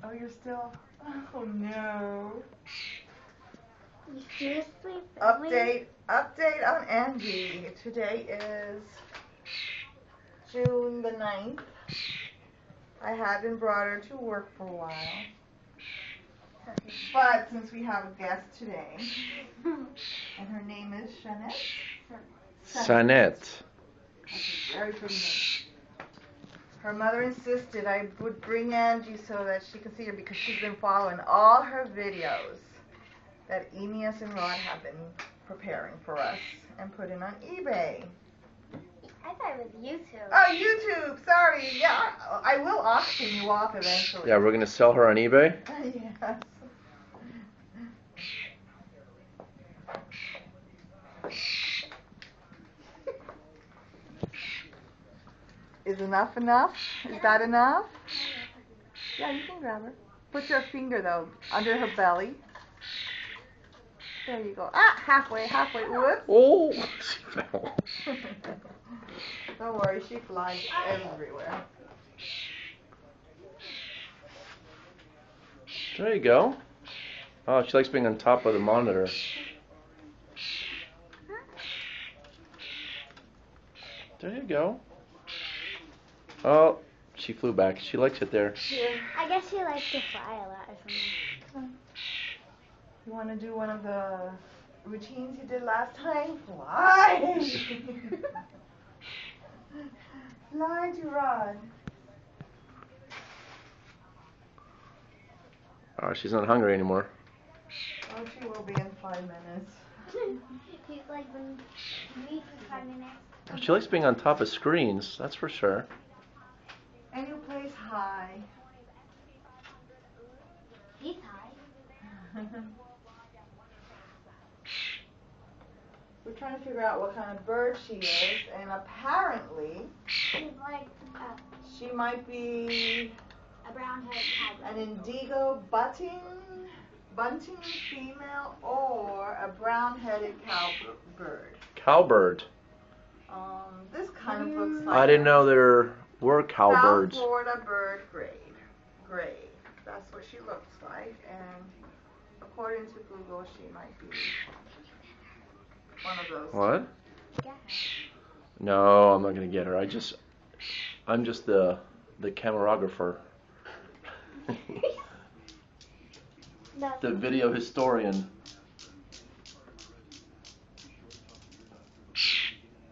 Oh, you're still. Oh no. You seriously? Update on Angie. Today is June the 9th. I hadn't brought her to work for a while. But since we have a guest today, and her name is Sanette. That's a very pretty name. Her mother insisted I would bring Angie so that she could see her because she's been following all her videos that Emius and Rod have been preparing for us and putting on eBay. I thought it was YouTube. Oh, YouTube! Sorry. Yeah, I will auction you off eventually. Yeah, we're going to sell her on eBay? Yes. Is enough? Is that enough? Yeah, you can grab her. Put your finger, though, under her belly. There you go. Ah, halfway. Whoops. Oh! Don't worry, she flies everywhere. There you go. Oh, she likes being on top of the monitor. There you go. Oh, she flew back. She likes it there. I guess she likes to fly a lot or something. You want to do one of the routines you did last time? Fly! Fly to Rod. Oh, she's not hungry anymore. Oh, she will be in 5 minutes. She's like been me for 5 minutes. She likes being on top of screens, that's for sure. And you place high. He's high. We're trying to figure out what kind of bird she is, and apparently She's like she might be a brown-headed an cowbird. indigo bunting female or a brown-headed cowbird. Cowbird. This kind of looks like I didn't know there were cowbirds. South Florida bird grade. Gray. That's what she looks like, and according to Google, she might be one of those. What? Yeah. No, I'm not gonna get her. I'm just the camerographer. The video historian.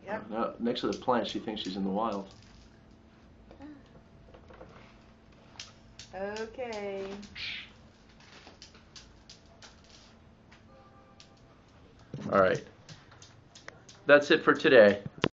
Yep. No, next to the plant, she thinks she's in the wild. Okay. All right. That's it for today.